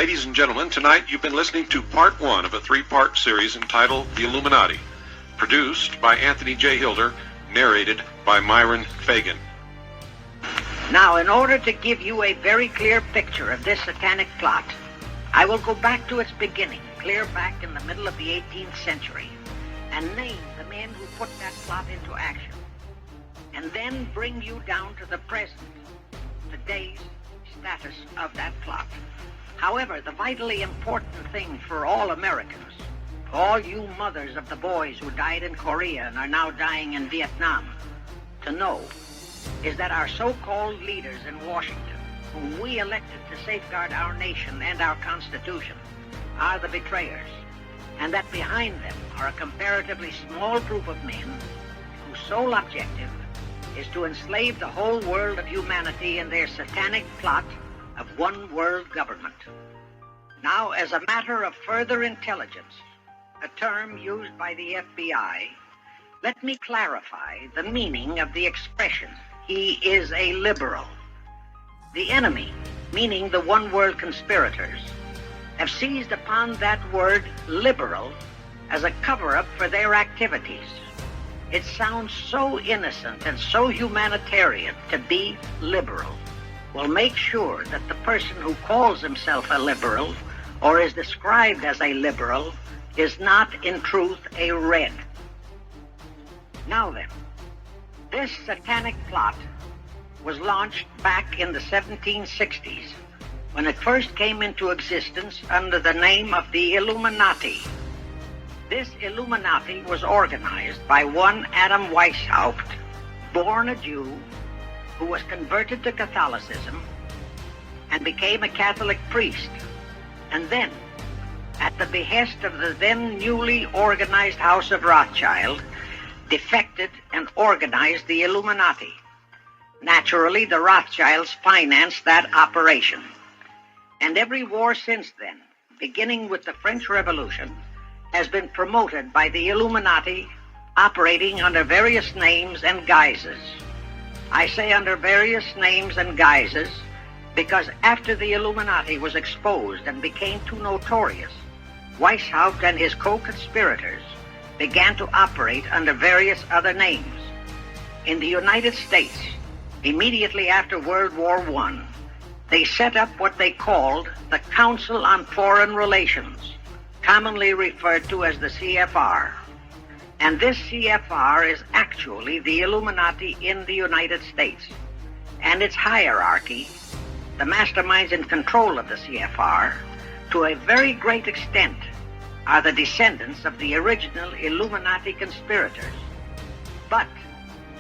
Ladies and gentlemen, tonight you've been listening to part one of a three-part series entitled The Illuminati, produced by Anthony J. Hilder, narrated by Myron Fagan. Now, in order to give you a very clear picture of this satanic plot, I will go back to its beginning, clear back in the middle of the 18th century, and name the men who put that plot into action, and then bring you down to the present, today's status of that plot. However, the vitally important thing for all Americans, all you mothers of the boys who died in Korea and are now dying in Vietnam, to know is that our so-called leaders in Washington, whom we elected to safeguard our nation and our Constitution, are the betrayers, and that behind them are a comparatively small group of men whose sole objective is to enslave the whole world of humanity in their satanic plot of one world government. Now, as a matter of further intelligence, a term used by the FBI, let me clarify the meaning of the expression, "he is a liberal." The enemy, meaning the one world conspirators, have seized upon that word liberal as a cover-up for their activities. It sounds so innocent and so humanitarian to be liberal. Well, make sure that the person who calls himself a liberal or is described as a liberal is not in truth a red. Now then, this satanic plot was launched back in the 1760s when it first came into existence under the name of the Illuminati. This Illuminati was organized by one Adam Weishaupt, born a Jew, who was converted to Catholicism and became a Catholic priest, and then, at the behest of the then newly organized House of Rothschild, defected and organized the Illuminati. Naturally, the Rothschilds financed that operation. And every war since then, beginning with the French Revolution, has been promoted by the Illuminati operating under various names and guises. I say under various names and guises because after the Illuminati was exposed and became too notorious, Weishaupt and his co-conspirators began to operate under various other names. In the United States, immediately after World War I, they set up what they called the Council on Foreign Relations, commonly referred to as the CFR. And this CFR is actually the Illuminati in the United States. And its hierarchy, the masterminds in control of the CFR, to a very great extent, are the descendants of the original Illuminati conspirators. But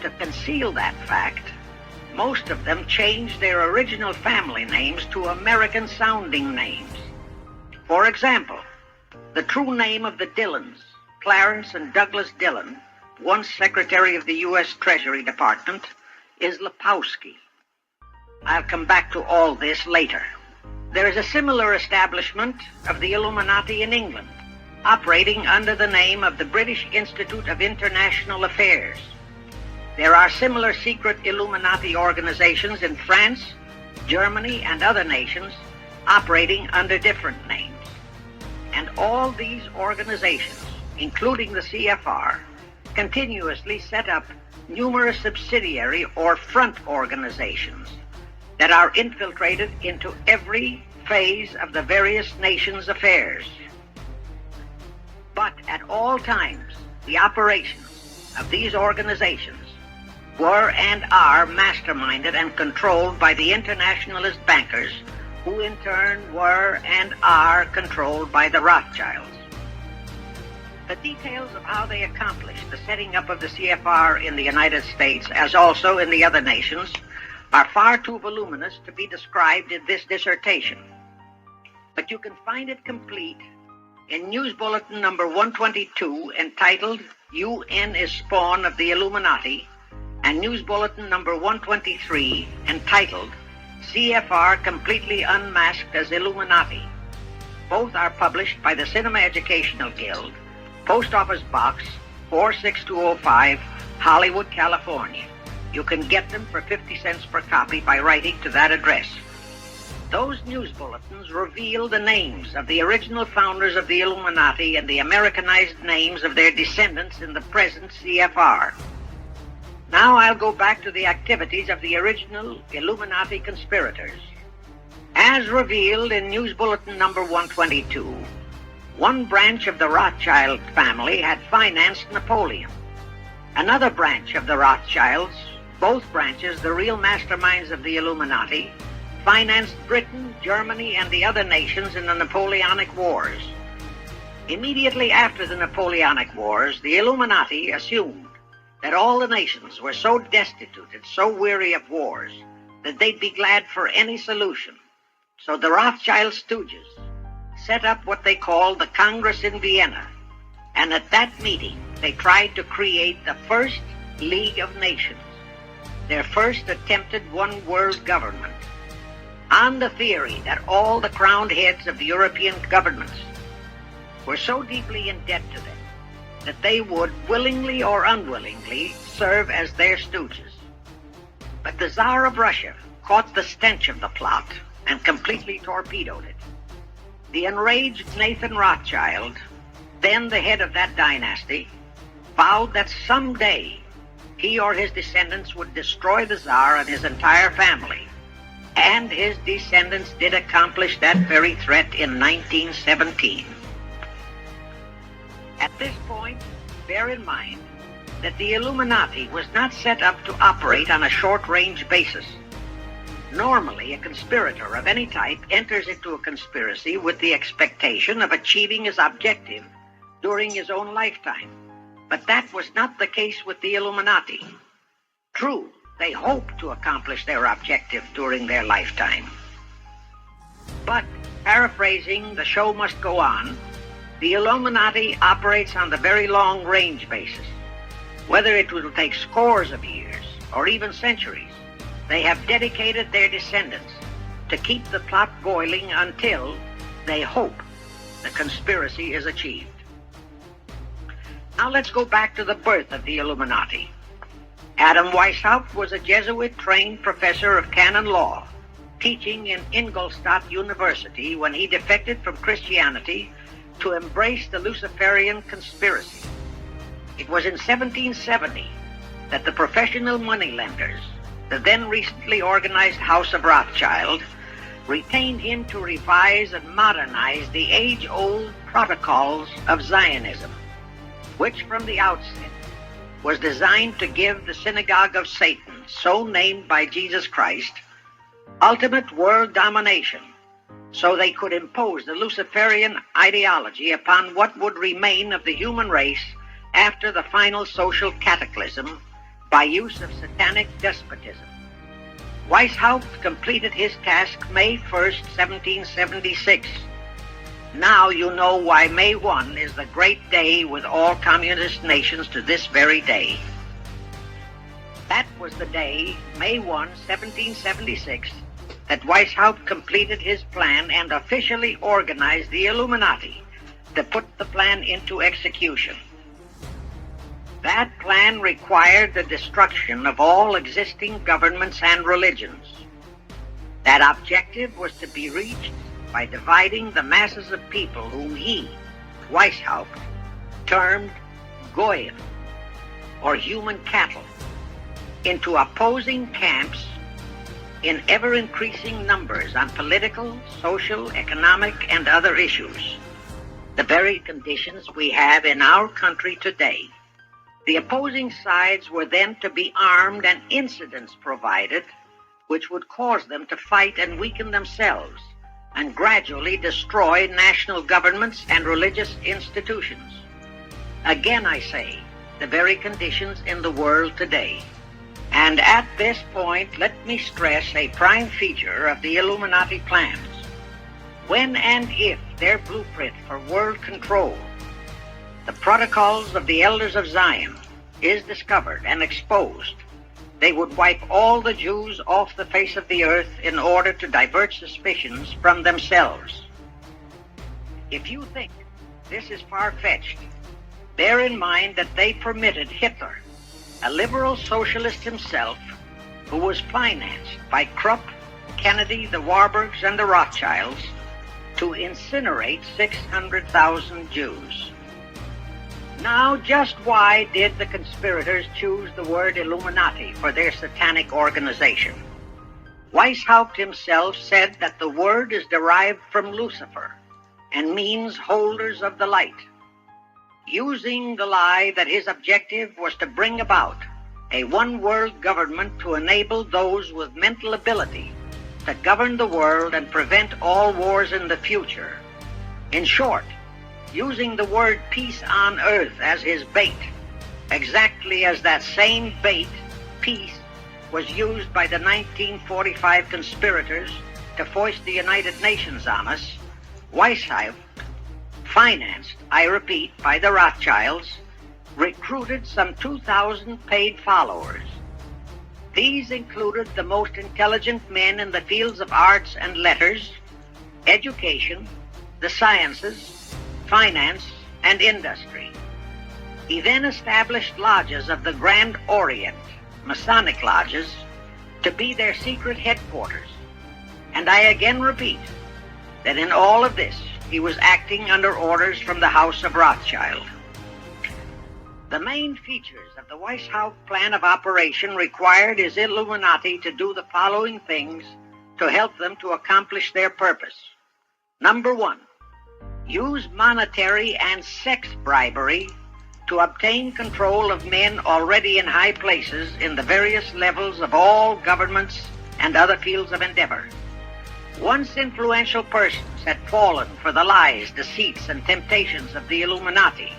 to conceal that fact, most of them changed their original family names to American-sounding names. For example, the true name of the Dillons, Clarence and Douglas Dillon, once Secretary of the U.S. Treasury Department, is Lepowski. I'll come back to all this later. There is a similar establishment of the Illuminati in England, operating under the name of the British Institute of International Affairs. There are similar secret Illuminati organizations in France, Germany, and other nations operating under different names. And all these organizations, including the CFR, continuously set up numerous subsidiary or front organizations that are infiltrated into every phase of the various nations' affairs. But at all times, the operations of these organizations were and are masterminded and controlled by the internationalist bankers, who in turn were and are controlled by the Rothschilds. The details of how they accomplished the setting up of the CFR in the United States, as also in the other nations, are far too voluminous to be described in this dissertation. But you can find it complete in News Bulletin number 122, entitled UN is Spawn of the Illuminati, and News Bulletin number 123, entitled CFR Completely Unmasked as Illuminati. Both are published by the Cinema Educational Guild, Post Office Box 46205, Hollywood, California. You can get them for 50 cents per copy by writing to that address. Those news bulletins reveal the names of the original founders of the Illuminati and the Americanized names of their descendants in the present CFR. Now I'll go back to the activities of the original Illuminati conspirators. As revealed in News Bulletin number 122, one branch of the Rothschild family had financed Napoleon. Another branch of the Rothschilds, both branches the real masterminds of the Illuminati, financed Britain, Germany, and the other nations in the Napoleonic Wars. Immediately after the Napoleonic Wars, the Illuminati assumed that all the nations were so destitute and so weary of wars that they'd be glad for any solution. So the Rothschild stooges set up what they called the Congress in Vienna, and at that meeting they tried to create the first League of Nations, their first attempted one world government, on the theory that all the crowned heads of the European governments were so deeply in debt to them that they would, willingly or unwillingly, serve as their stooges. But the Tsar of Russia caught the stench of the plot and completely torpedoed it. The enraged Nathan Rothschild, then the head of that dynasty, vowed that someday he or his descendants would destroy the Tsar and his entire family. And his descendants did accomplish that very threat in 1917. At this point, bear in mind that the Illuminati was not set up to operate on a short-range basis. Normally, a conspirator of any type enters into a conspiracy with the expectation of achieving his objective during his own lifetime. But that was not the case with the Illuminati. True, they hoped to accomplish their objective during their lifetime. But, paraphrasing The Show Must Go On, the Illuminati operates on the very long-range basis. Whether it will take scores of years or even centuries, they have dedicated their descendants to keep the plot boiling until they hope the conspiracy is achieved. Now let's go back to the birth of the Illuminati. Adam Weishaupt was a Jesuit-trained professor of canon law, teaching in Ingolstadt University when he defected from Christianity to embrace the Luciferian conspiracy. It was in 1770 that the professional moneylenders, the then recently organized House of Rothschild, retained him to revise and modernize the age-old protocols of Zionism, which from the outset was designed to give the synagogue of Satan, so named by Jesus Christ, ultimate world domination, so they could impose the Luciferian ideology upon what would remain of the human race after the final social cataclysm by use of satanic despotism. Weishaupt completed his task May 1st, 1776. Now you know why May 1 is the great day with all communist nations to this very day. That was the day, May 1, 1776, that Weishaupt completed his plan and officially organized the Illuminati to put the plan into execution. That plan required the destruction of all existing governments and religions. That objective was to be reached by dividing the masses of people whom he, Weishaupt, termed Goyim, or human cattle, into opposing camps in ever-increasing numbers on political, social, economic, and other issues, the very conditions we have in our country today. The opposing sides were then to be armed and incidents provided which would cause them to fight and weaken themselves and gradually destroy national governments and religious institutions. Again, I say, the very conditions in the world today. And at this point, let me stress a prime feature of the Illuminati plans. When and if their blueprint for world control, the protocols of the Elders of Zion, is discovered and exposed, they would wipe all the Jews off the face of the earth in order to divert suspicions from themselves. If you think this is far-fetched, bear in mind that they permitted Hitler, a liberal socialist himself, who was financed by Krupp, Kennedy, the Warburgs, and the Rothschilds to incinerate 600,000 Jews. Now, just why did the conspirators choose the word Illuminati for their satanic organization? Weishaupt himself said that the word is derived from Lucifer and means holders of the light, using the lie that his objective was to bring about a one-world government to enable those with mental ability to govern the world and prevent all wars in the future. In short, using the word peace on earth as his bait, exactly as that same bait, peace, was used by the 1945 conspirators to foist the United Nations on us. Weishaupt, financed, I repeat, by the Rothschilds, recruited some 2,000 paid followers. These included the most intelligent men in the fields of arts and letters, education, the sciences, finance, and industry. He then established lodges of the Grand Orient, Masonic lodges, to be their secret headquarters. And I again repeat that in all of this, he was acting under orders from the House of Rothschild. The main features of the Weishaupt plan of operation required his Illuminati to do the following things to help them to accomplish their purpose. Number one, use monetary and sex bribery to obtain control of men already in high places in the various levels of all governments and other fields of endeavor. Once influential persons had fallen for the lies, deceits, and temptations of the Illuminati,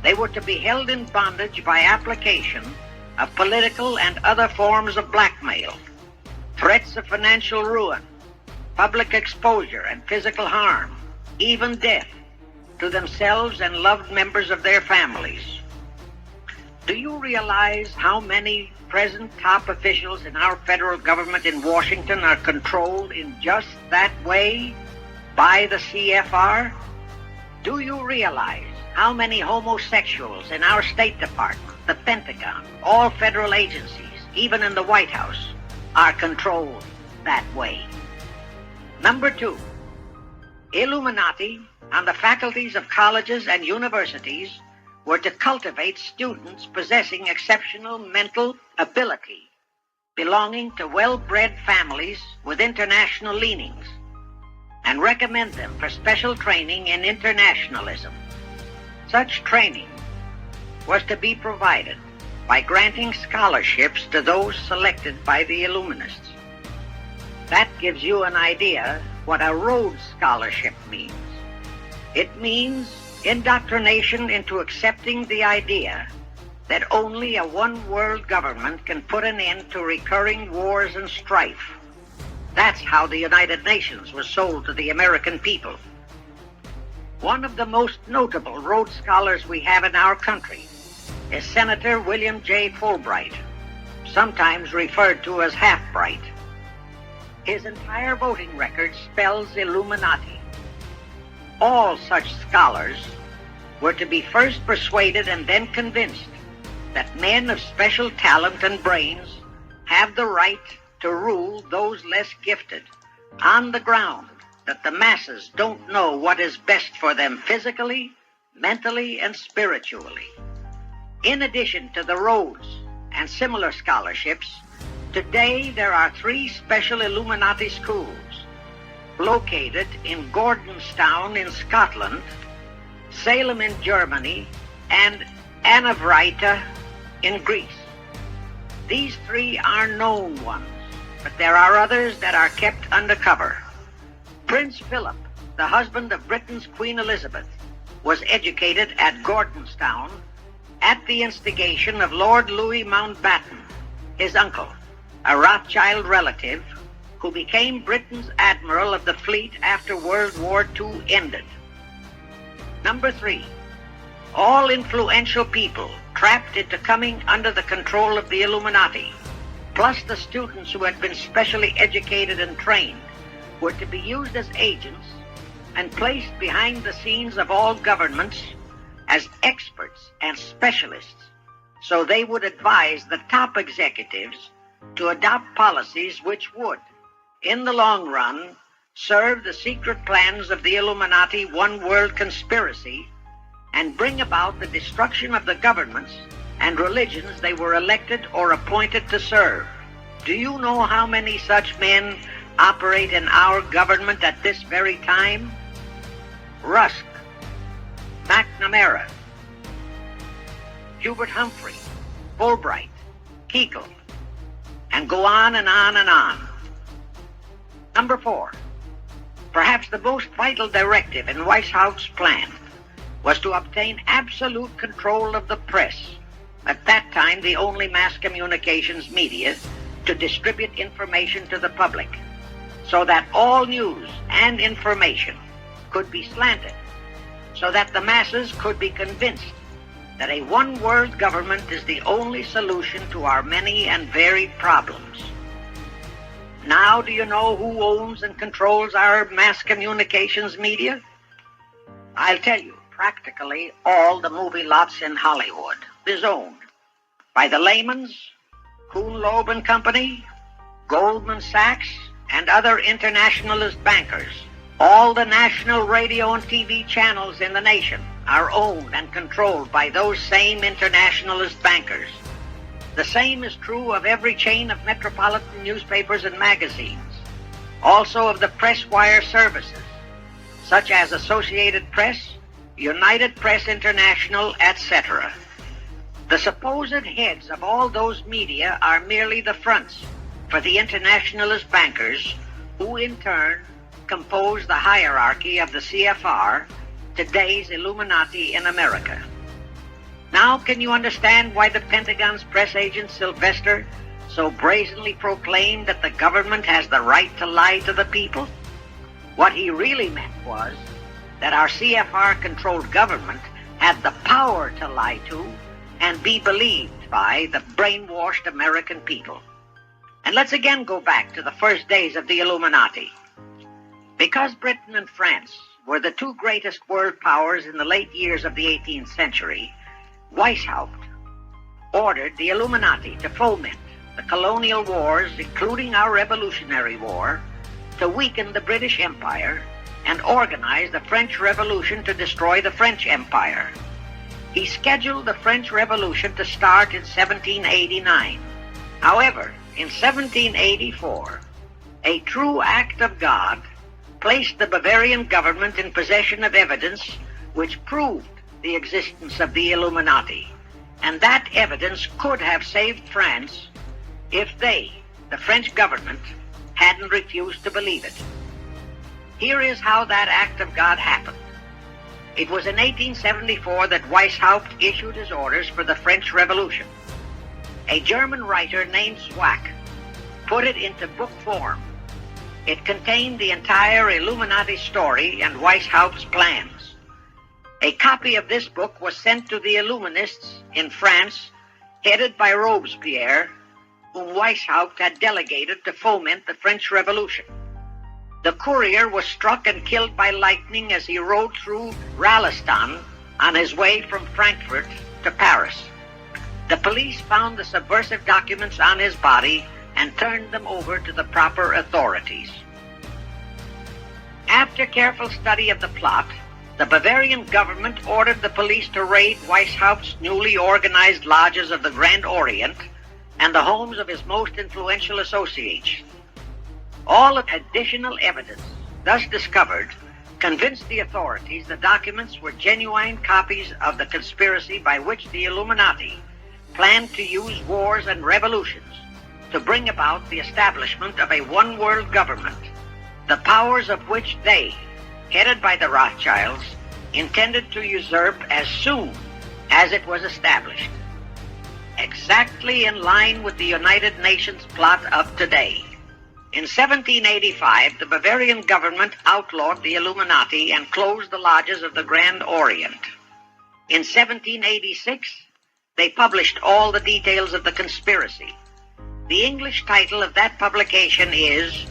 they were to be held in bondage by application of political and other forms of blackmail, threats of financial ruin, public exposure and physical harm, even death, to themselves and loved members of their families. Do you realize how many present top officials in our federal government in Washington are controlled in just that way by the CFR? Do you realize how many homosexuals in our State Department, the Pentagon, all federal agencies, even in the White House, are controlled that way? Number two, Illuminati on the faculties of colleges and universities were to cultivate students possessing exceptional mental ability, belonging to well-bred families with international leanings, and recommend them for special training in internationalism. Such training was to be provided by granting scholarships to those selected by the Illuminists. That gives you an idea what a Rhodes Scholarship means. It means indoctrination into accepting the idea that only a one-world government can put an end to recurring wars and strife. That's how the United Nations was sold to the American people. One of the most notable Rhodes Scholars we have in our country is Senator William J. Fulbright, sometimes referred to as Half-Bright. His entire voting record spells Illuminati. All such scholars were to be first persuaded and then convinced that men of special talent and brains have the right to rule those less gifted on the ground that the masses don't know what is best for them physically, mentally, and spiritually. In addition to the Rhodes and similar scholarships, today there are 3 special Illuminati schools located in Gordonstown in Scotland, Salem in Germany, and Anavrita in Greece. These 3 are known ones, but there are others that are kept undercover. Prince Philip, the husband of Britain's Queen Elizabeth, was educated at Gordonstown at the instigation of Lord Louis Mountbatten, his uncle, a Rothschild relative who became Britain's admiral of the fleet after World War II ended. Number 3, all influential people trapped into coming under the control of the Illuminati, plus the students who had been specially educated and trained, were to be used as agents and placed behind the scenes of all governments as experts and specialists, so they would advise the top executives to adopt policies which would, in the long run, serve the secret plans of the Illuminati one world conspiracy and bring about the destruction of the governments and religions they were elected or appointed to serve. Do you know how many such men operate in our government at this very time? Rusk, McNamara, Hubert Humphrey, Fulbright, Kuchel, and go on and on and on. Number 4, perhaps the most vital directive in Weishaupt's plan was to obtain absolute control of the press, at that time the only mass communications media, to distribute information to the public, so that all news and information could be slanted, so that the masses could be convinced that a one-world government is the only solution to our many and varied problems. Now, do you know who owns and controls our mass communications media? I'll tell you, practically all the movie lots in Hollywood is owned by the Lehmans, Kuhn Loeb and Company, Goldman Sachs, and other internationalist bankers. All the national radio and TV channels in the nation are owned and controlled by those same internationalist bankers. The same is true of every chain of metropolitan newspapers and magazines, also of the press wire services, such as Associated Press, United Press International, etc. The supposed heads of all those media are merely the fronts for the internationalist bankers, who in turn compose the hierarchy of the CFR, today's Illuminati in America. Now can you understand why the Pentagon's press agent Sylvester so brazenly proclaimed that the government has the right to lie to the people? What he really meant was that our CFR-controlled government had the power to lie to and be believed by the brainwashed American people. And let's again go back to the first days of the Illuminati. Because Britain and France were the two greatest world powers in the late years of the 18th century, Weishaupt ordered the Illuminati to foment the colonial wars, including our Revolutionary War, to weaken the British Empire and organize the French Revolution to destroy the French Empire. He scheduled the French Revolution to start in 1789. However, in 1784, a true act of God placed the Bavarian government in possession of evidence which proved the existence of the Illuminati, and that evidence could have saved France if they, the French government, hadn't refused to believe it. Here is how that act of God happened. It was in 1874 that Weishaupt issued his orders for the French Revolution. A German writer named Zwack put it into book form. It contained the entire Illuminati story and Weishaupt's plans. A copy of this book was sent to the Illuminists in France, headed by Robespierre, whom Weishaupt had delegated to foment the French Revolution. The courier was struck and killed by lightning as he rode through Ralston on his way from Frankfurt to Paris. The police found the subversive documents on his body and turned them over to the proper authorities. After careful study of the plot, the Bavarian government ordered the police to raid Weishaupt's newly organized lodges of the Grand Orient and the homes of his most influential associates. All additional evidence thus discovered convinced the authorities the documents were genuine copies of the conspiracy by which the Illuminati planned to use wars and revolutions to bring about the establishment of a one-world government, the powers of which they, headed by the Rothschilds, intended to usurp as soon as it was established. Exactly in line with the United Nations plot of today. In 1785, the Bavarian government outlawed the Illuminati and closed the lodges of the Grand Orient. In 1786, they published all the details of the conspiracy. The English title of that publication is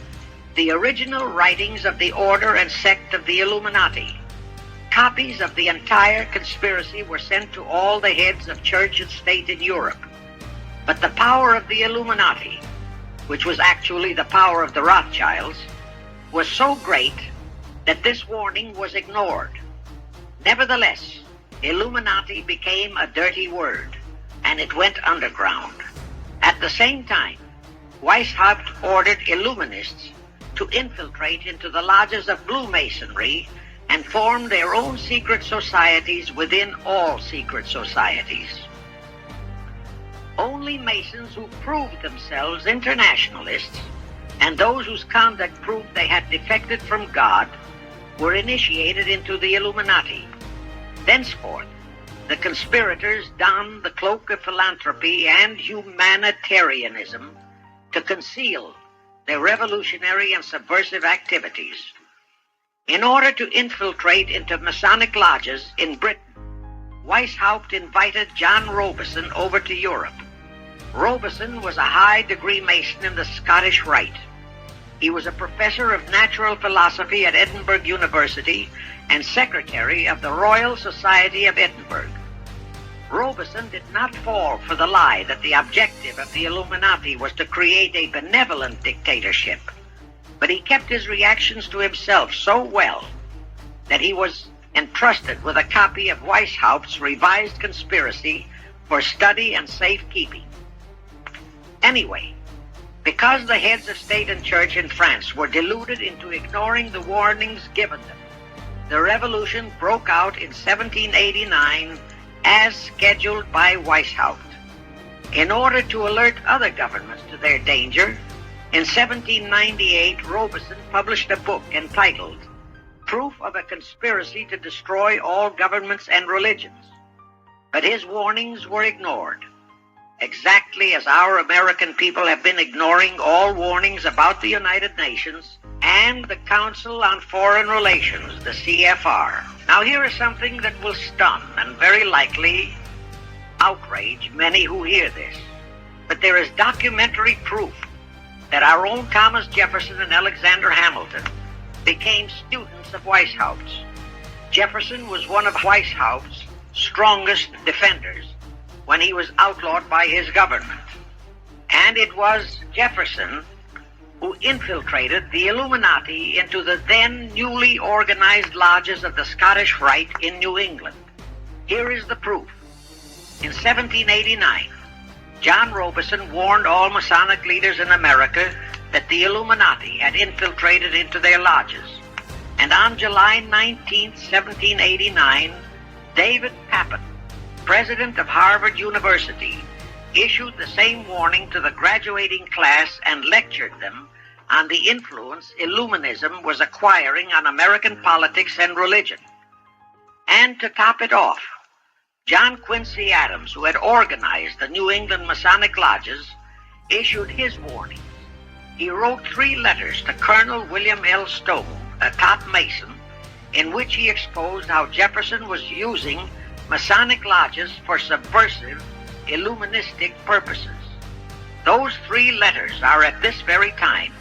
The Original Writings of the Order and Sect of the Illuminati. Copies of the entire conspiracy were sent to all the heads of church and state in Europe. But the power of the Illuminati which was actually the power of the Rothschilds, was so great that this warning was ignored. Nevertheless, Illuminati became a dirty word, and it went underground. At the same time, Weishaupt ordered Illuminists to infiltrate into the lodges of Blue Masonry and form their own secret societies within all secret societies. Only Masons who proved themselves internationalists and those whose conduct proved they had defected from God were initiated into the Illuminati. Thenceforth, the conspirators donned the cloak of philanthropy and humanitarianism to conceal their revolutionary and subversive activities. In order to infiltrate into Masonic lodges in Britain, Weishaupt invited John Robison over to Europe. Robison was a high-degree Mason in the Scottish Rite. He was a professor of natural philosophy at Edinburgh University and secretary of the Royal Society of Edinburgh. Robison did not fall for the lie that the objective of the Illuminati was to create a benevolent dictatorship, but he kept his reactions to himself so well that he was entrusted with a copy of Weishaupt's revised conspiracy for study and safekeeping. Anyway, because the heads of state and church in France were deluded into ignoring the warnings given them, the revolution broke out in 1789 as scheduled by Weishaupt. In order to alert other governments to their danger, in 1798 Robison published a book entitled Proof of a Conspiracy to Destroy All Governments and Religions. But his warnings were ignored, exactly as our American people have been ignoring all warnings about the United Nations and the Council on Foreign Relations, the CFR. Now here is something that will stun and very likely outrage many who hear this. But there is documentary proof that our own Thomas Jefferson and Alexander Hamilton became students of Weishaupt's. Jefferson was one of Weishaupt's strongest defenders when he was outlawed by his government. And it was Jefferson who infiltrated the Illuminati into the then newly organized lodges of the Scottish Rite in New England. Here is the proof. In 1789, John Robison warned all Masonic leaders in America that the Illuminati had infiltrated into their lodges. And on July 19, 1789, David Papin, president of Harvard University, issued the same warning to the graduating class and lectured them on the influence Illuminism was acquiring on American politics and religion. And to top it off, John Quincy Adams, who had organized the New England Masonic lodges, issued his warnings. He wrote 3 letters to Colonel William L. Stone, a top Mason, in which he exposed how Jefferson was using Masonic lodges for subversive, Illuministic purposes. Those 3 letters are at this very time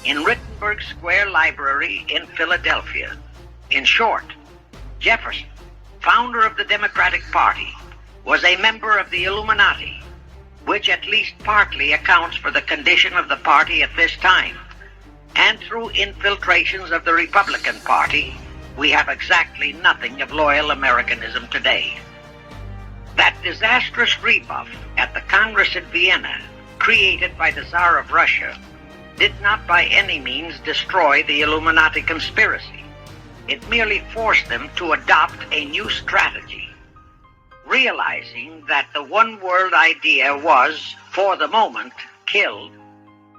in Rittenberg Square Library in Philadelphia. In short, Jefferson, founder of the Democratic Party, was a member of the Illuminati, which at least partly accounts for the condition of the party at this time. And through infiltrations of the Republican Party, we have exactly nothing of loyal Americanism today. That disastrous rebuff at the Congress at Vienna, created by the Tsar of Russia, did not by any means destroy the Illuminati conspiracy. It merely forced them to adopt a new strategy. Realizing that the one world idea was, for the moment, killed,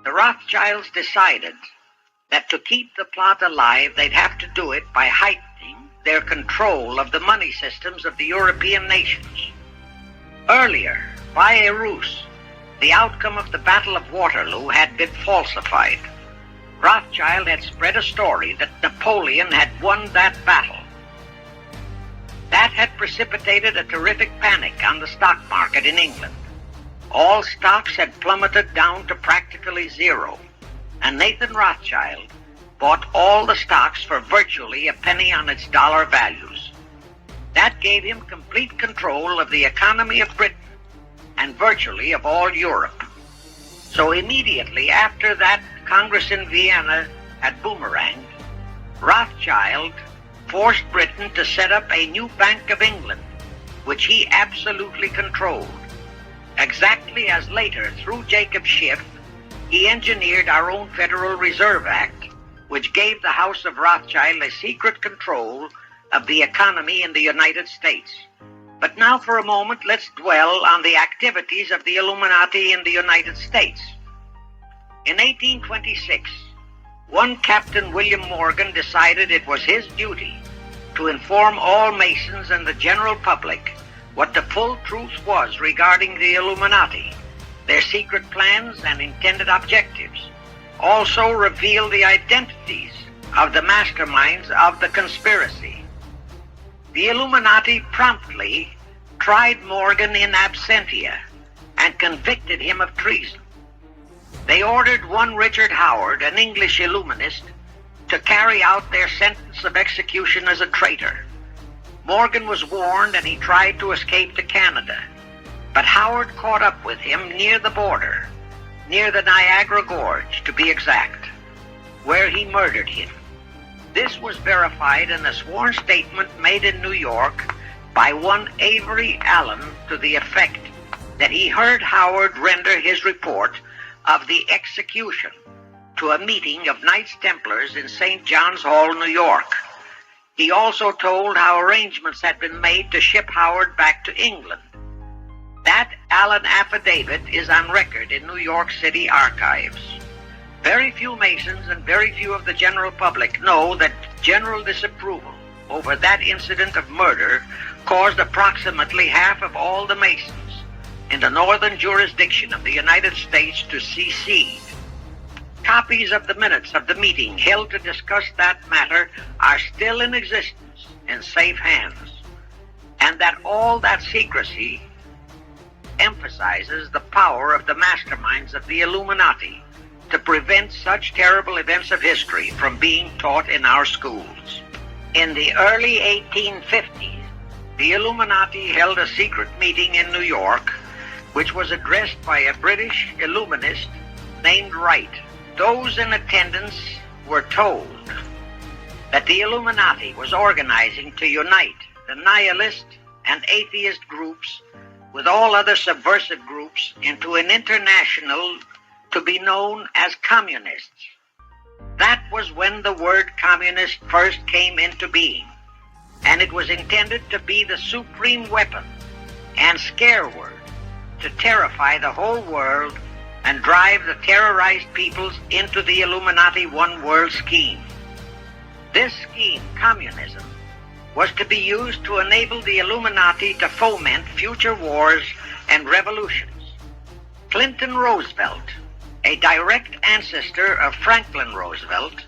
the Rothschilds decided that to keep the plot alive, they'd have to do it by heightening their control of the money systems of the European nations. Earlier, by a ruse, the outcome of the Battle of Waterloo had been falsified. Rothschild had spread a story that Napoleon had won that battle. That had precipitated a terrific panic on the stock market in England. All stocks had plummeted down to practically zero, and Nathan Rothschild bought all the stocks for virtually a penny on its dollar values. That gave him complete control of the economy of Britain and virtually of all Europe. So immediately after that Congress in Vienna had boomeranged, Rothschild forced Britain to set up a new Bank of England, which he absolutely controlled. Exactly as later, through Jacob Schiff, he engineered our own Federal Reserve Act, which gave the House of Rothschild a secret control of the economy in the United States. But now for a moment, let's dwell on the activities of the Illuminati in the United States. In 1826, one Captain William Morgan decided it was his duty to inform all Masons and the general public what the full truth was regarding the Illuminati, their secret plans and intended objectives. Also reveal the identities of the masterminds of the conspiracy. The Illuminati promptly tried Morgan in absentia and convicted him of treason. They ordered one Richard Howard, an English Illuminist, to carry out their sentence of execution as a traitor. Morgan was warned and he tried to escape to Canada, but Howard caught up with him near the border, near the Niagara Gorge to be exact, where he murdered him. This was verified in a sworn statement made in New York by one Avery Allen to the effect that he heard Howard render his report of the execution to a meeting of Knights Templars in St. John's Hall, New York. He also told how arrangements had been made to ship Howard back to England. That Allen affidavit is on record in New York City archives. Very few Masons and very few of the general public know that general disapproval over that incident of murder caused approximately half of all the Masons in the northern jurisdiction of the United States to secede. Copies of the minutes of the meeting held to discuss that matter are still in existence in safe hands, and that all that secrecy emphasizes the power of the masterminds of the Illuminati to prevent such terrible events of history from being taught in our schools. In the early 1850s, the Illuminati held a secret meeting in New York, which was addressed by a British Illuminist named Wright. Those in attendance were told that the Illuminati was organizing to unite the nihilist and atheist groups with all other subversive groups into an international to be known as communists. That was when the word communist first came into being, and it was intended to be the supreme weapon and scare word to terrify the whole world and drive the terrorized peoples into the Illuminati one world scheme. This scheme, communism, was to be used to enable the Illuminati to foment future wars and revolutions. Clinton Roosevelt, a direct ancestor of Franklin Roosevelt,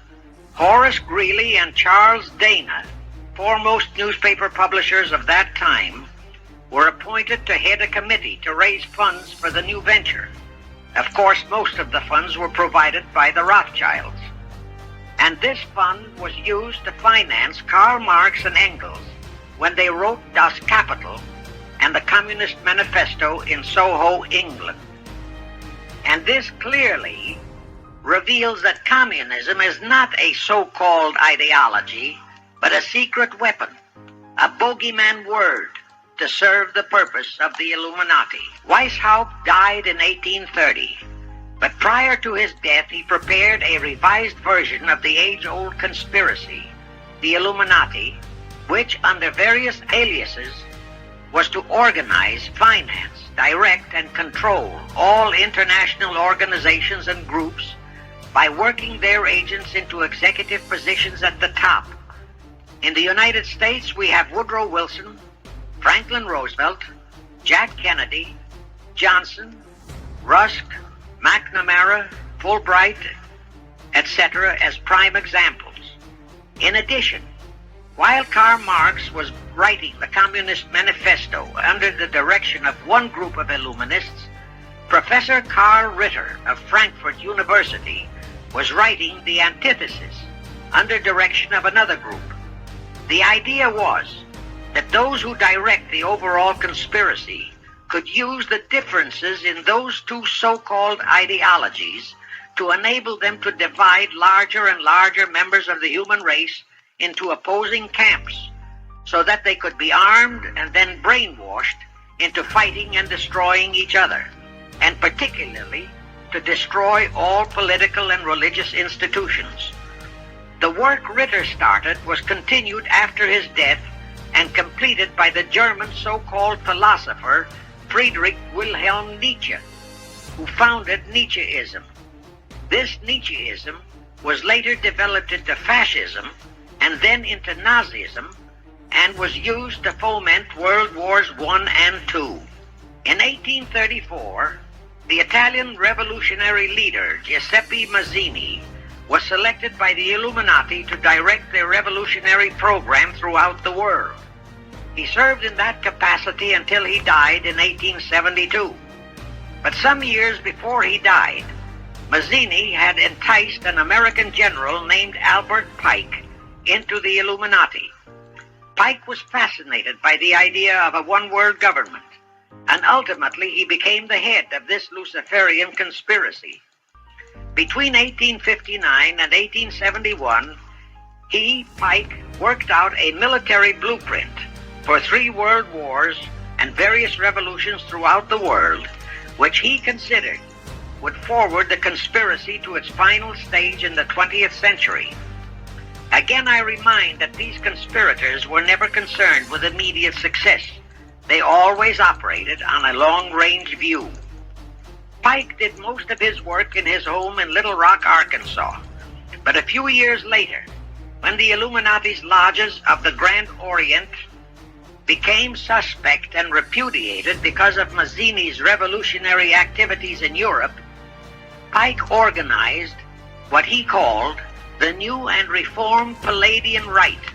Horace Greeley and Charles Dana, foremost newspaper publishers of that time, were appointed to head a committee to raise funds for the new venture. Of course, most of the funds were provided by the Rothschilds. And this fund was used to finance Karl Marx and Engels when they wrote Das Kapital and the Communist Manifesto in Soho, England. And this clearly reveals that communism is not a so-called ideology, but a secret weapon, a bogeyman word to serve the purpose of the Illuminati. Weishaupt died in 1830, but prior to his death he prepared a revised version of the age-old conspiracy, the Illuminati, which under various aliases was to organize, finance, direct, and control all international organizations and groups by working their agents into executive positions at the top. In the United States, we have Woodrow Wilson, Franklin Roosevelt, Jack Kennedy, Johnson, Rusk, McNamara, Fulbright, etc. as prime examples. In addition, while Karl Marx was writing the Communist Manifesto under the direction of one group of Illuminists, Professor Karl Ritter of Frankfurt University was writing the antithesis under direction of another group. The idea was that those who direct the overall conspiracy could use the differences in those two so-called ideologies to enable them to divide larger and larger members of the human race into opposing camps, so that they could be armed and then brainwashed into fighting and destroying each other, and particularly to destroy all political and religious institutions. The work Ritter started was continued after his death and completed by the German so-called philosopher Friedrich Wilhelm Nietzsche, who founded Nietzscheism. This Nietzscheism was later developed into fascism and then into Nazism, and was used to foment World Wars I and II. In 1834, the Italian revolutionary leader Giuseppe Mazzini was selected by the Illuminati to direct their revolutionary program throughout the world. He served in that capacity until he died in 1872. But some years before he died, Mazzini had enticed an American general named Albert Pike into the Illuminati. Pike was fascinated by the idea of a one-world government, and ultimately he became the head of this Luciferian conspiracy. Between 1859 and 1871, he, Pike, worked out a military blueprint for 3 world wars and various revolutions throughout the world, which he considered would forward the conspiracy to its final stage in the 20th century. Again, I remind that these conspirators were never concerned with immediate success. They always operated on a long-range view. Pike did most of his work in his home in Little Rock, Arkansas. But a few years later, when the Illuminati's lodges of the Grand Orient became suspect and repudiated because of Mazzini's revolutionary activities in Europe, Pike organized what he called the New and Reformed Palladian Rite.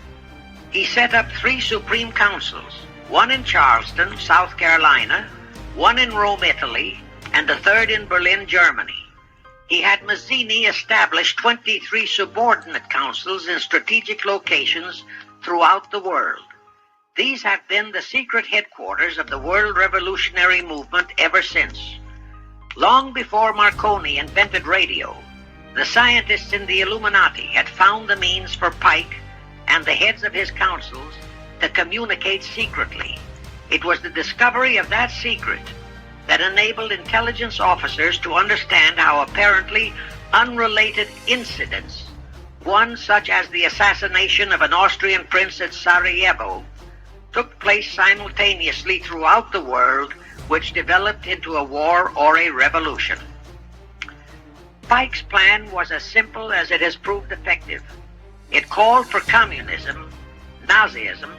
He set up 3 Supreme Councils, one in Charleston, South Carolina, one in Rome, Italy, and the 3rd in Berlin, Germany. He had Mazzini establish 23 subordinate councils in strategic locations throughout the world. These have been the secret headquarters of the world revolutionary movement ever since. Long before Marconi invented radio, the scientists in the Illuminati had found the means for Pike and the heads of his councils to communicate secretly. It was the discovery of that secret that enabled intelligence officers to understand how apparently unrelated incidents, one such as the assassination of an Austrian prince at Sarajevo, took place simultaneously throughout the world, which developed into a war or a revolution. Pike's plan was as simple as it has proved effective. It called for communism, Nazism,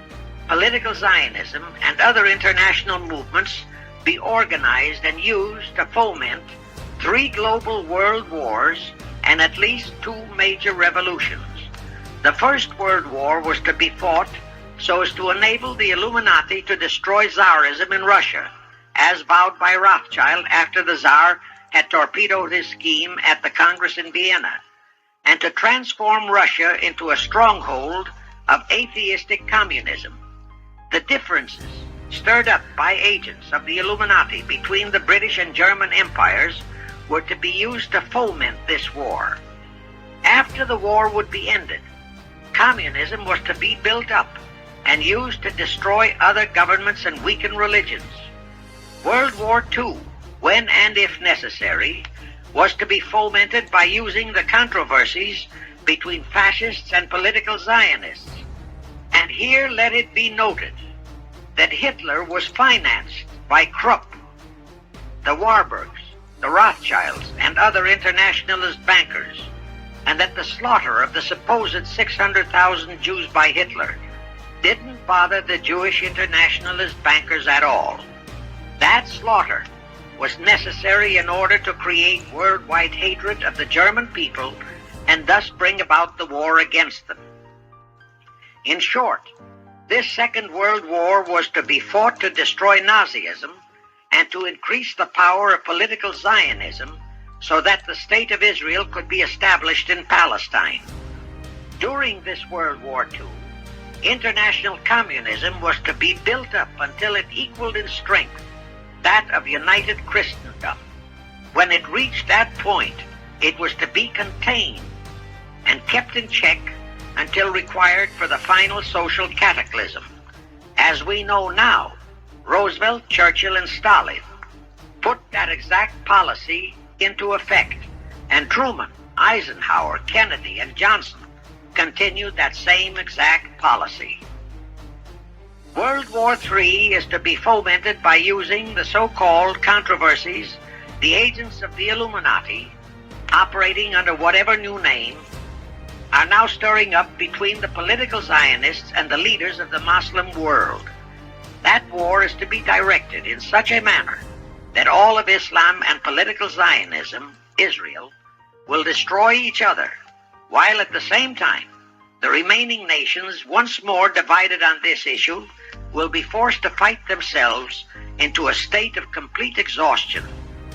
political Zionism, and other international movements be organized and used to foment 3 global world wars and at least 2 major revolutions. The First World War was to be fought so as to enable the Illuminati to destroy Tsarism in Russia, as vowed by Rothschild after the Tsar had torpedoed his scheme at the Congress in Vienna, and to transform Russia into a stronghold of atheistic communism. The differences stirred up by agents of the Illuminati between the British and German empires were to be used to foment this war. After the war would be ended, communism was to be built up and used to destroy other governments and weaken religions. World War II, when and if necessary, was to be fomented by using the controversies between fascists and political Zionists. And here let it be noted that Hitler was financed by Krupp, the Warburgs, the Rothschilds, and other internationalist bankers, and that the slaughter of the supposed 600,000 Jews by Hitler didn't bother the Jewish internationalist bankers at all. That slaughter was necessary in order to create worldwide hatred of the German people and thus bring about the war against them. In short, this Second World War was to be fought to destroy Nazism and to increase the power of political Zionism so that the State of Israel could be established in Palestine. During this World War II, international communism was to be built up until it equaled in strength that of united Christendom. When it reached that point, it was to be contained and kept in check until required for the final social cataclysm. As we know now, Roosevelt, Churchill, and Stalin put that exact policy into effect, and Truman, Eisenhower, Kennedy, and Johnson continued that same exact policy. World War III is to be fomented by using the so-called controversies the agents of the Illuminati, operating under whatever new name, are now stirring up between the political Zionists and the leaders of the Muslim world. That war is to be directed in such a manner that all of Islam and political Zionism, Israel, will destroy each other, while at the same time the remaining nations, once more divided on this issue, will be forced to fight themselves into a state of complete exhaustion,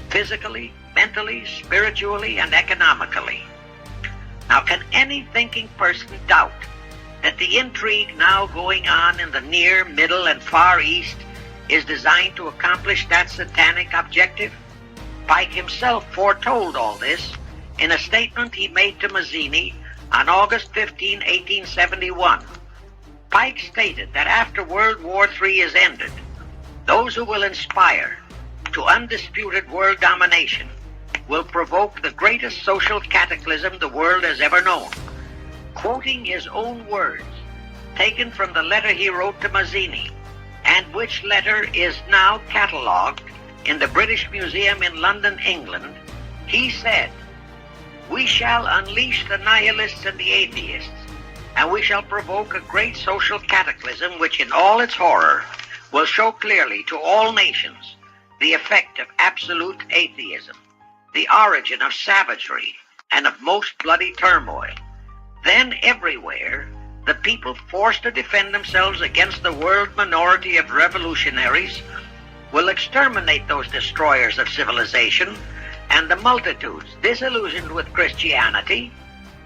physically, mentally, spiritually, and economically. Now, can any thinking person doubt that the intrigue now going on in the Near, Middle, and Far East is designed to accomplish that satanic objective? Pike himself foretold all this in a statement he made to Mazzini on August 15, 1871. Pike stated that after World War III is ended, those who will inspire to undisputed world domination will provoke the greatest social cataclysm the world has ever known. Quoting his own words, taken from the letter he wrote to Mazzini, and which letter is now catalogued in the British Museum in London, England, he said, "We shall unleash the nihilists and the atheists, and we shall provoke a great social cataclysm which in all its horror will show clearly to all nations the effect of absolute atheism, the origin of savagery and of most bloody turmoil. Then everywhere, the people forced to defend themselves against the world minority of revolutionaries will exterminate those destroyers of civilization, and the multitudes disillusioned with Christianity,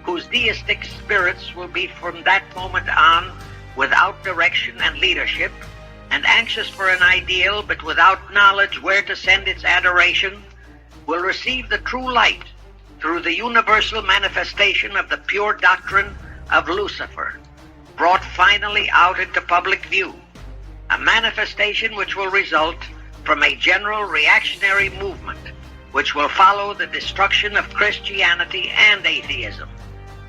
whose deistic spirits will be from that moment on without direction and leadership, and anxious for an ideal but without knowledge where to send its adoration, will receive the true light through the universal manifestation of the pure doctrine of Lucifer, brought finally out into public view, a manifestation which will result from a general reactionary movement which will follow the destruction of Christianity and atheism,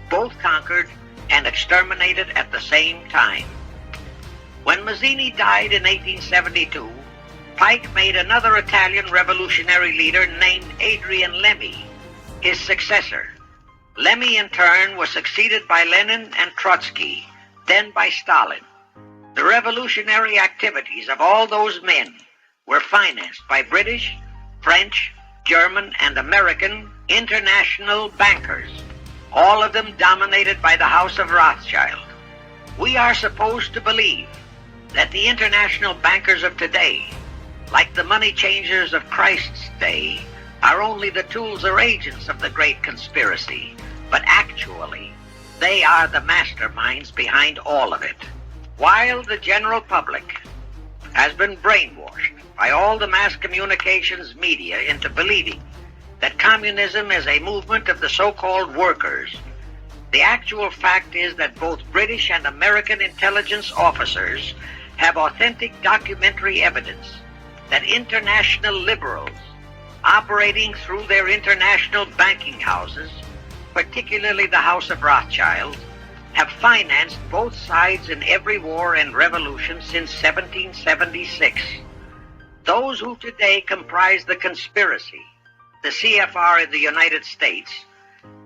both conquered and exterminated at the same time." When Mazzini died in 1872, Pike made another Italian revolutionary leader named Adrian Lemmy his successor. Lemmy, in turn, was succeeded by Lenin and Trotsky, then by Stalin. The revolutionary activities of all those men were financed by British, French, German, and American international bankers, all of them dominated by the House of Rothschild. We are supposed to believe that the international bankers of today, like the money changers of Christ's day, are only the tools or agents of the great conspiracy, but actually they are the masterminds behind all of it. While the general public has been brainwashed by all the mass communications media into believing that communism is a movement of the so-called workers, the actual fact is that both British and American intelligence officers have authentic documentary evidence that international liberals operating through their international banking houses, particularly the House of Rothschild, have financed both sides in every war and revolution since 1776. Those who today comprise the conspiracy, the CFR in the United States,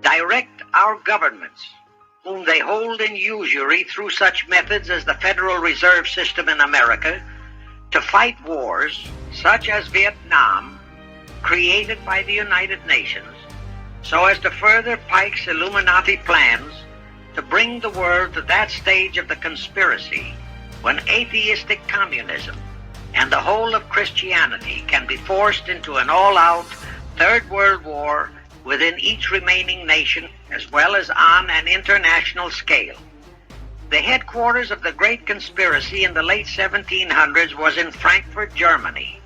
direct our governments, whom they hold in usury through such methods as the Federal Reserve System in America, to fight wars such as Vietnam, created by the United Nations, so as to further Pike's Illuminati plans to bring the world to that stage of the conspiracy when atheistic communism and the whole of Christianity can be forced into an all-out Third World War within each remaining nation, as well as on an international scale. The headquarters of the great conspiracy in the late 1700s was in Frankfurt, Germany,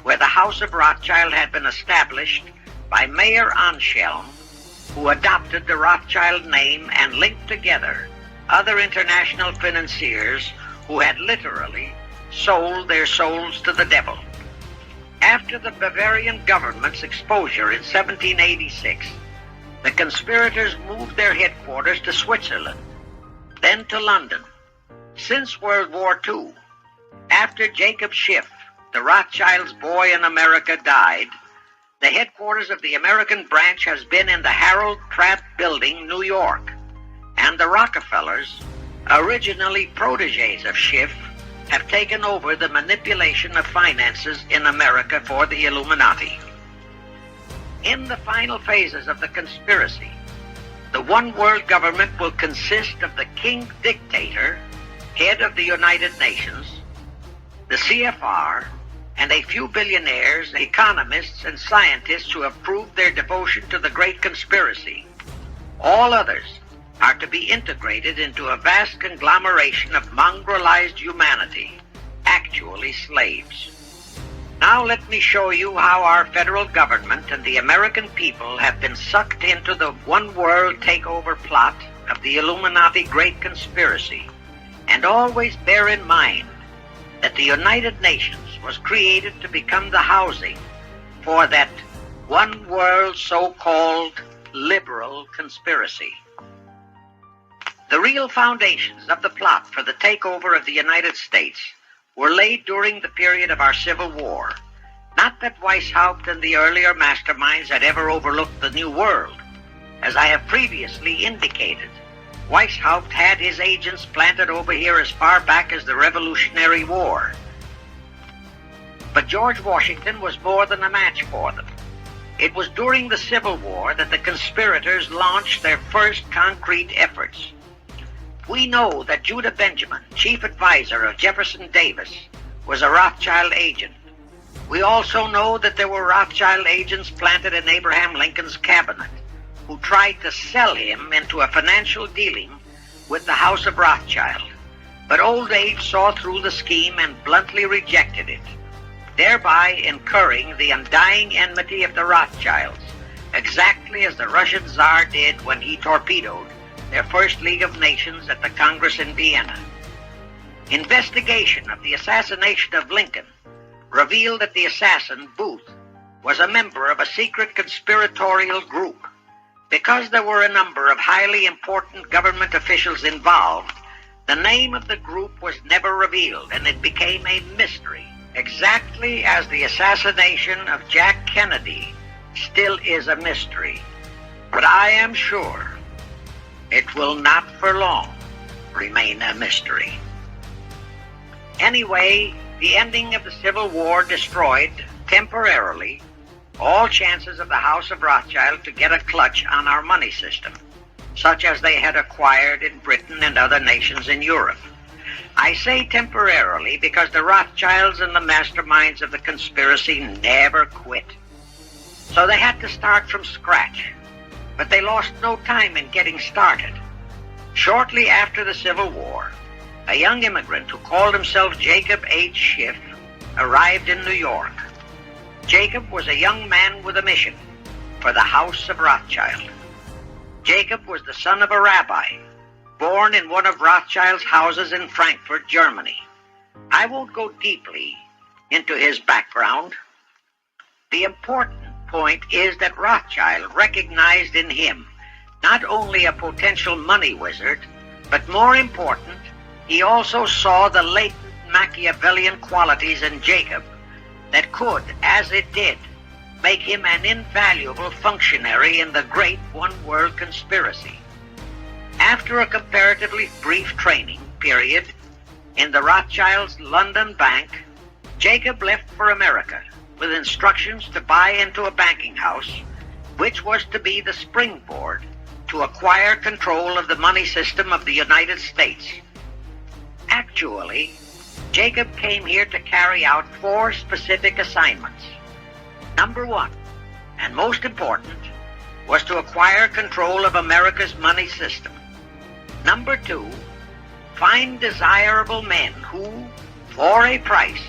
where the House of Rothschild had been established by Mayer Anschelm, who adopted the Rothschild name and linked together other international financiers who had literally sold their souls to the devil. After the Bavarian government's exposure in 1786, the conspirators moved their headquarters to Switzerland, then to London. Since World War II, after Jacob Schiff, the Rothschilds' boy in America, died, the headquarters of the American branch has been in the Harold Pratt Building, New York, and the Rockefellers, originally protégés of Schiff, have taken over the manipulation of finances in America for the Illuminati. In the final phases of the conspiracy, the one world government will consist of the king dictator, head of the United Nations, the CFR, and a few billionaires, economists, and scientists who have proved their devotion to the great conspiracy. All others are to be integrated into a vast conglomeration of mongrelized humanity, actually slaves. Now let me show you how our federal government and the American people have been sucked into the one world takeover plot of the Illuminati Great Conspiracy. And always bear in mind that the United Nations was created to become the housing for that one world so-called liberal conspiracy. The real foundations of the plot for the takeover of the United States were laid during the period of our Civil War. Not that Weishaupt and the earlier masterminds had ever overlooked the New World. As I have previously indicated, Weishaupt had his agents planted over here as far back as the Revolutionary War. But George Washington was more than a match for them. It was during the Civil War that the conspirators launched their first concrete efforts. We know that Judah Benjamin, chief advisor of Jefferson Davis, was a Rothschild agent. We also know that there were Rothschild agents planted in Abraham Lincoln's cabinet who tried to sell him into a financial dealing with the House of Rothschild. But old age saw through the scheme and bluntly rejected it, thereby incurring the undying enmity of the Rothschilds, exactly as the Russian Tsar did when he torpedoed their first League of Nations at the Congress in Vienna. Investigation of the assassination of Lincoln revealed that the assassin, Booth, was a member of a secret conspiratorial group. Because there were a number of highly important government officials involved, the name of the group was never revealed, and it became a mystery, exactly as the assassination of Jack Kennedy still is a mystery. But I am sure it will not for long remain a mystery. Anyway, the ending of the Civil War destroyed, temporarily, all chances of the House of Rothschild to get a clutch on our money system, such as they had acquired in Britain and other nations in Europe. I say temporarily because the Rothschilds and the masterminds of the conspiracy never quit. So they had to start from scratch, but they lost no time in getting started. Shortly after the Civil War, a young immigrant who called himself Jacob H. Schiff arrived in New York. Jacob was a young man with a mission for the House of Rothschild. Jacob was the son of a rabbi, born in one of Rothschild's houses in Frankfurt, Germany. I won't go deeply into his background. The important point is that Rothschild recognized in him not only a potential money wizard, but more important, he also saw the latent Machiavellian qualities in Jacob that could, as it did, make him an invaluable functionary in the great one-world conspiracy. After a comparatively brief training period in the Rothschilds' London bank, Jacob left for America with instructions to buy into a banking house, which was to be the springboard to acquire control of the money system of the United States. Actually, Jacob came here to carry out 4 specific assignments. Number 1, and most important, was to acquire control of America's money system. Number 2, find desirable men who, for a price,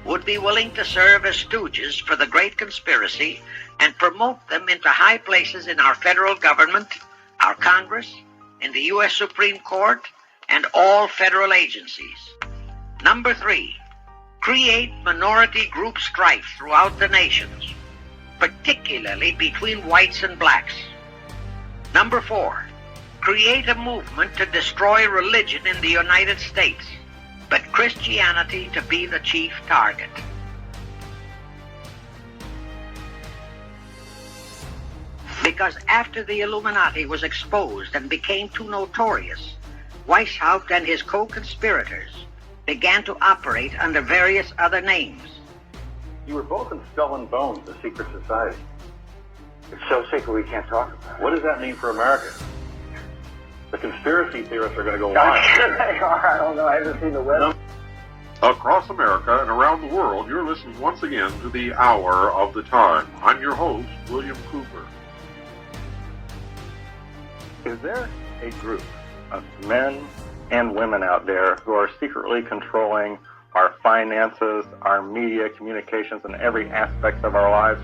would be willing to serve as stooges for the great conspiracy and promote them into high places in our federal government, our Congress, in the U.S. Supreme Court, and all federal agencies. Number 3, create minority group strife throughout the nations, particularly between whites and blacks. Number 4, create a movement to destroy religion in the United States, but Christianity to be the chief target. Because after the Illuminati was exposed and became too notorious, Weishaupt and his co-conspirators began to operate under various other names. You were both in Skull and Bones, the secret society. It's so secret we can't talk about it. What does that mean for America? The conspiracy theorists are going to go They wild. are. I don't know. I haven't seen the web. Across America and around the world, you're listening once again to the Hour of the Time. I'm your host, William Cooper. Is there a group of men and women out there who are secretly controlling our finances, our media, communications, and every aspect of our lives?